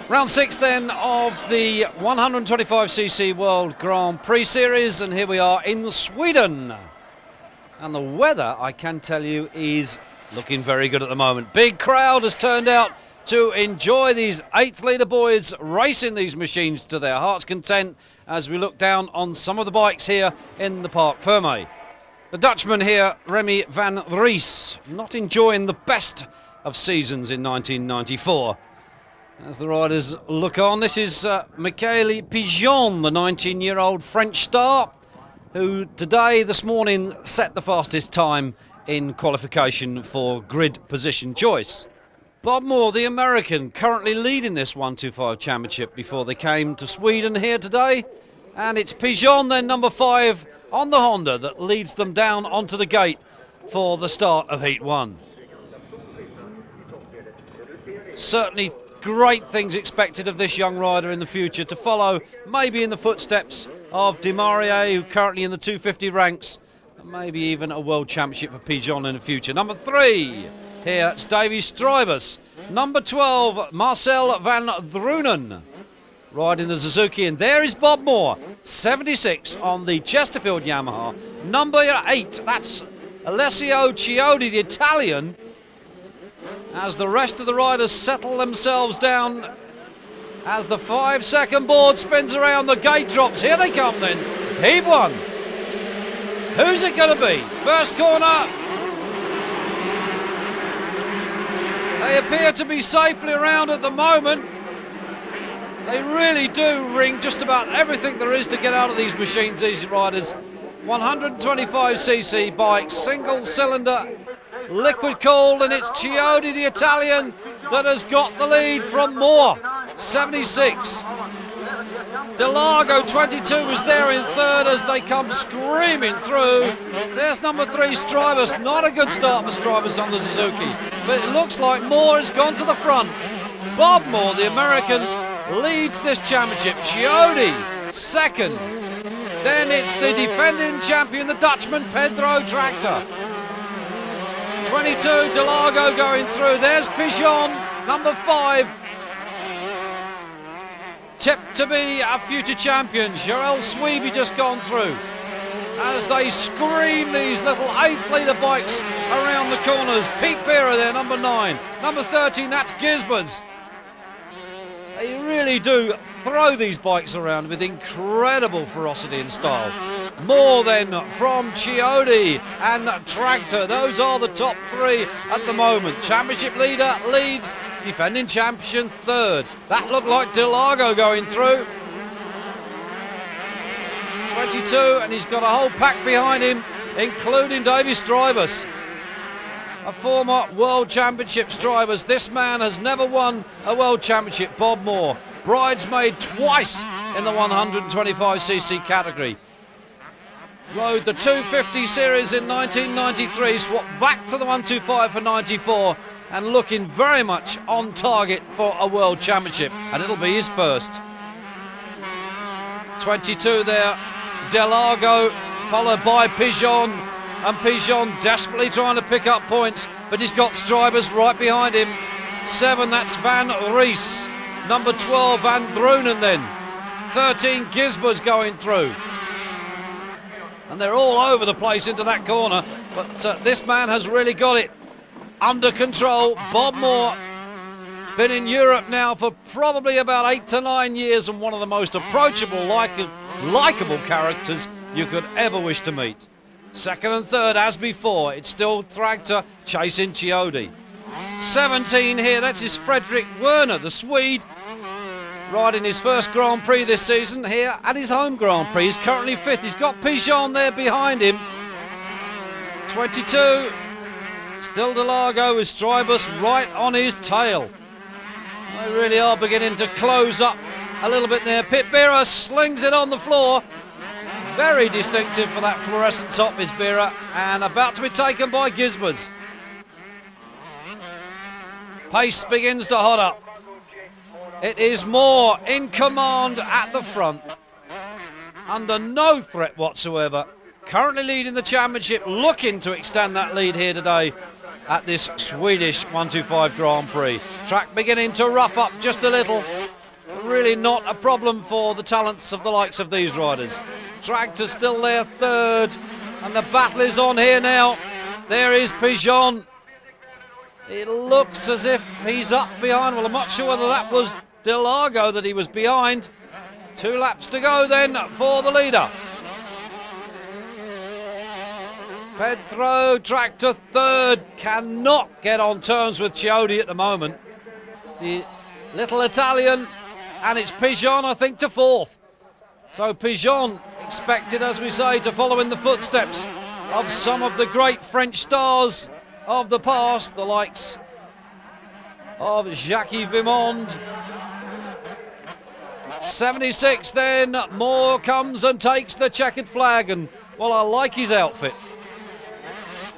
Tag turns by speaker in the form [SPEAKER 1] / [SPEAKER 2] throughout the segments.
[SPEAKER 1] Round 6 then of the 125cc World Grand Prix Series, and here we are in Sweden. And the weather, I can tell you, is looking very good at the moment. Big crowd has turned out to enjoy these 8th leader boys racing these machines to their heart's content as we look down on some of the bikes here in the Parc Fermé. The Dutchman here, Remy van Ries, not enjoying the best of seasons in 1994. As the riders look on, this is Michel PICHON, the 19-year-old French star, who this morning, set the fastest time in qualification for grid position choice. Bob Moore, the American, currently leading this 125 championship before they came to Sweden here today. And it's PICHON, then number 5 on the Honda, that leads them down onto the gate for the start of Heat 1. Certainly great things expected of this young rider in the future, to follow maybe in the footsteps of Di Maria, who currently in the 250 ranks, and maybe even a world championship for PICHON in the future. Number 3 here, it's Dave STRIJBOS. Number 12, Marcel van Drunen, riding the Suzuki, and there is Bob Moore, 76 on the Chesterfield Yamaha. Number 8, that's Alessio CHIODI, the Italian, as the rest of the riders settle themselves down. As the 5-second board spins around, the gate drops. Here they come then. Heat 1. Who's it going to be? First corner. They appear to be safely around at the moment. They really do ring just about everything there is to get out of these machines, these riders. 125cc bikes, single cylinder, liquid cooled, and it's CHIODI, the Italian, that has got the lead from Moore, 76. Delago, 22, is there in third as they come screaming through. There's number 3, STRIJBOS. Not a good start for STRIJBOS on the Suzuki, but it looks like Moore has gone to the front. Bob Moore, the American, leads this championship. CHIODI, second. Then it's the defending champion, the Dutchman, Pedro TRAGTER. 22, Delago going through. There's PICHON, number 5. Tipped to be a future champion. Jarell Sweeby just gone through. As they scream these little 8th leader bikes around the corners. Pete Bearer there, number 9. Number 13, that's Gisbers. They really do throw these bikes around with incredible ferocity and style. More then from CHIODI and TRAGTER. Those are the top 3 at the moment. Championship leader leads, defending champion third. That looked like Delago going through. 22, and he's got a whole pack behind him, including Dave STRIJBOS. A former world championship STRIJBOS. This man has never won a world championship, Bob Moore. Bridesmaid twice in the 125cc category. Rode the 250 series in 1993, swapped back to the 125 for 94, and looking very much on target for a world championship, and it'll be his first. 22 there, Delago, followed by PICHON, and PICHON desperately trying to pick up points, but he's got STRIJBOS right behind him. 7, that's Van Ries. Number 12, Van Drunen then. 13, Gisbers going through. And they're all over the place into that corner, but this man has really got it under control. Bob Moore, been in Europe now for probably about 8 to 9 years, and one of the most approachable, likeable characters you could ever wish to meet. Second and third, as before, it's still TRAGTER chasing CHIODI. 17 here, that's his Fredrik Werner, the Swede, riding his first Grand Prix this season here at his home Grand Prix. He's currently 5th. He's got PICHON there behind him. 22, still Delago with STRIJBOS right on his tail. They really are beginning to close up a little bit there. Pit Bearer slings it on the floor. Very distinctive for that fluorescent top is Bearer, and about to be taken by Gisbers. Pace begins to hot up. It is Moore in command at the front, under no threat whatsoever. Currently leading the championship, looking to extend that lead here today at this Swedish 125 Grand Prix. Track beginning to rough up just a little. really not a problem for the talents of the likes of these riders. Tractor still there third, and the battle is on here now. There is Pichon. It looks as if he's up behind. Well, I'm not sure whether that was Delago that he was behind. 2 laps to go then for the leader. Pedro Tractor third, cannot get on terms with Chiodi at the moment. The little Italian, and it's Pichon, I think, to fourth. So Pichon expected, as we say, to follow in the footsteps of some of the great French stars of the past, the likes of Jackie Vimond. 76 then, Moore comes and takes the checkered flag, and well, I like his outfit.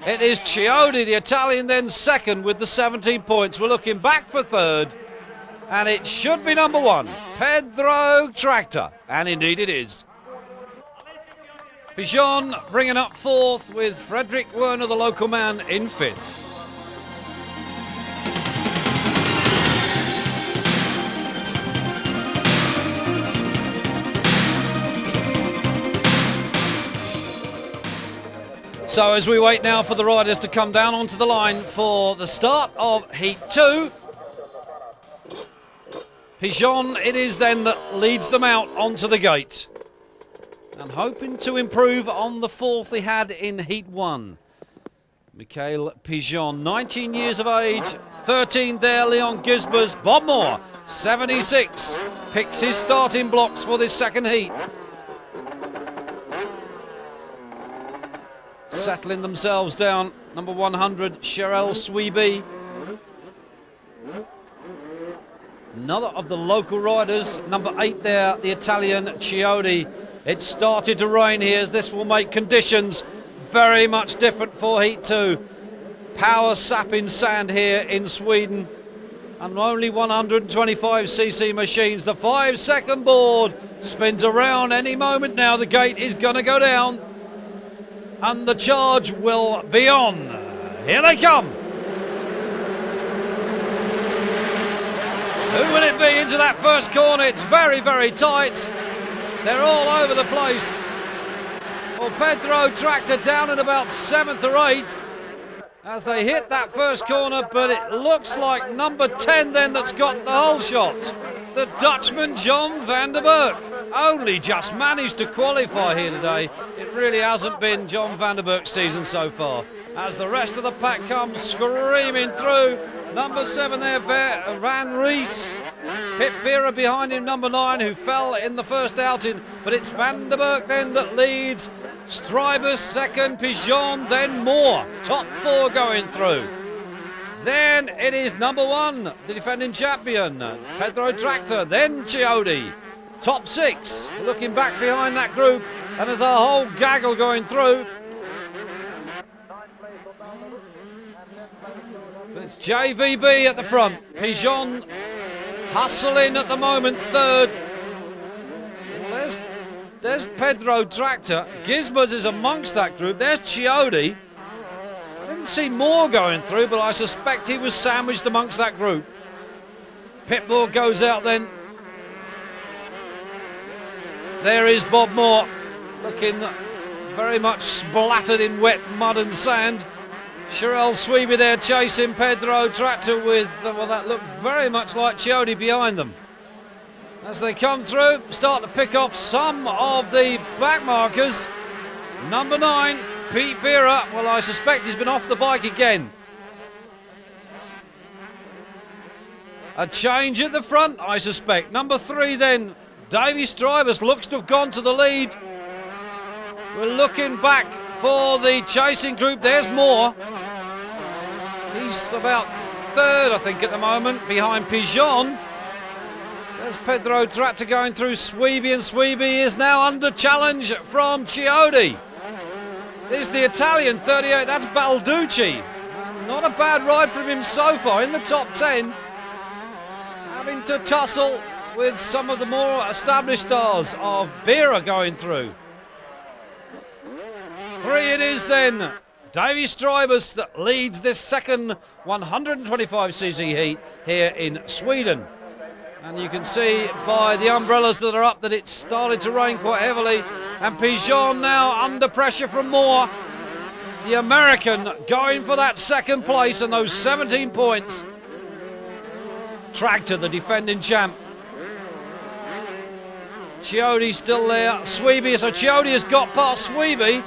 [SPEAKER 1] It is Chiodi, the Italian, then second with the 17 points. We're looking back for third, and it should be number 1, Pedro Tractor, and indeed it is. Pichon bringing up fourth with Frederick Werner, the local man, in fifth. So as we wait now for the riders to come down onto the line for the start of Heat 2, Pichon it is then that leads them out onto the gate, and hoping to improve on the fourth he had in Heat 1. Michel PICHON, 19 years of age, 13 there, Leon Gisbers. Bob Moore, 76, picks his starting blocks for this second heat. Settling themselves down, number 100, Cheryl Sweeby. Another of the local riders, number 8 there, the Italian Chiodi. It started to rain here, as this will make conditions very much different for Heat 2. Power sapping sand here in Sweden, and only 125cc machines. The 5-second board spins around any moment now. The gate is going to go down, and the charge will be on. Here they come. Who will it be into that first corner? It's very, very tight. They're all over the place. Well, Pedro Tractor down at about 7th or 8th as they hit that first corner, but it looks like number 10 then that's got the whole shot. The Dutchman, John van der Berg, only just managed to qualify here today. It really hasn't been John van der Berg's season so far, as the rest of the pack comes screaming through. Number 7 there, Van Ries. Pip Vera behind him, number 9, who fell in the first outing. But it's Van der Berg then that leads. Strijbos second, Pichon, then Moore. Top 4 going through. Then it is number 1, the defending champion, Pedro Tractor, then Chiodi. Top 6, looking back behind that group, and there's a whole gaggle going through. It's JVB at the front. Pichon hustling at the moment, third. Well, there's Pedro Tractor. Gisbers is amongst that group. There's Chiodi. I didn't see Moore going through, but I suspect he was sandwiched amongst that group. Pitbull goes out then. There is Bob Moore, looking very much splattered in wet mud and sand. Cheryl Sweeby there chasing Pedro Tractor with, well, that looked very much like Chiodi behind them. As they come through, start to pick off some of the back markers. Number 9, Pete Vera. Well, I suspect he's been off the bike again. A change at the front, I suspect. Number 3 then, Davy Strybus looks to have gone to the lead. We're looking back for the chasing group. There's Moore. He's about 3rd, I think, at the moment, behind Pichon. There's Pedro Tractor going through Sweeby, and Sweeby is now under challenge from Chiodi. There's the Italian, 38, that's Balducci. Not a bad ride from him so far, in the top 10. Having to tussle with some of the more established stars of Vera going through. 3 it is then. Davy Strybos leads this second 125cc heat here in Sweden. And you can see by the umbrellas that are up that it's started to rain quite heavily. And Pichon now under pressure from Moore. The American going for that second place and those 17 points. Tractor, the defending champ. Chiodi still there. Sweeby, so Chiodi has got past Sweeby.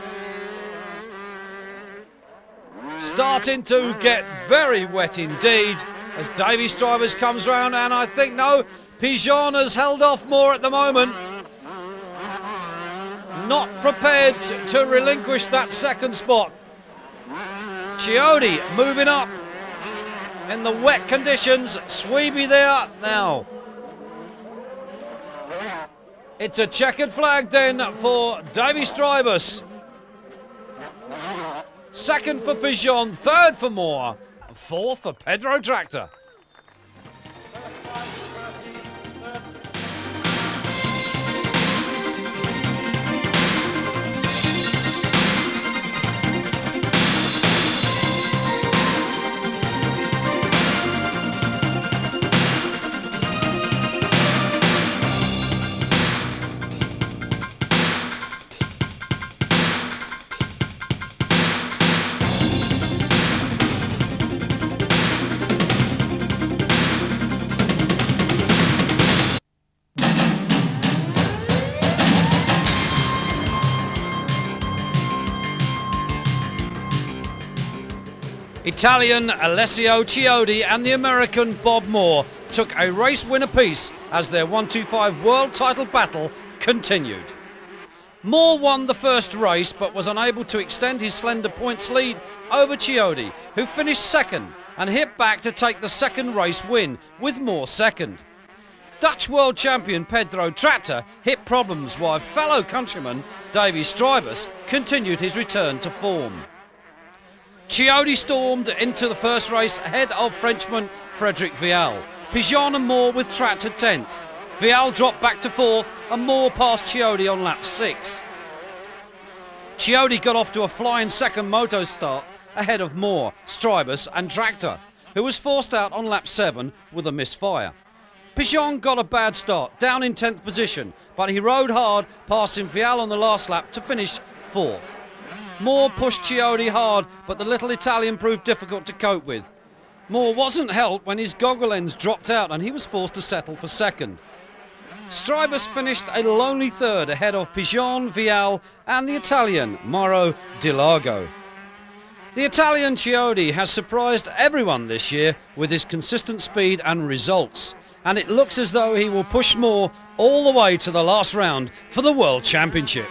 [SPEAKER 1] Starting to get very wet indeed as Davy Stribos comes round, and I think, no, Pichon has held off more at the moment. Not prepared to relinquish that second spot. Chiodi moving up in the wet conditions. Sweeby there now. It's a checkered flag then for Davy Stribos. Second for Pichon, third for Moore, fourth for Pedro Tractor. Italian Alessio CHIODI and the American Bob Moore took a race win apiece as their 125 world title battle continued. Moore won the first race but was unable to extend his slender points lead over CHIODI, who finished second and hit back to take the second race win, with Moore second. Dutch world champion Pedro Tractor hit problems while fellow countryman Davy Stribos continued his return to form. CHIODI stormed into the first race ahead of Frenchman Frédéric Vial. Pichon and Moore with Tractor 10th. Vial dropped back to 4th and Moore passed CHIODI on lap 6. CHIODI got off to a flying second moto start ahead of Moore, Stribos and Tractor, who was forced out on lap 7 with a misfire. Pichon got a bad start, down in 10th position, but he rode hard, passing Vial on the last lap to finish 4th. Moore pushed CHIODI hard, but the little Italian proved difficult to cope with. Moore wasn't helped when his goggle lens dropped out and he was forced to settle for second. Stribos finished a lonely third ahead of Pichon, Vial and the Italian Mauro Di Largo. The Italian CHIODI has surprised everyone this year with his consistent speed and results, and it looks as though he will push Moore all the way to the last round for the World Championship.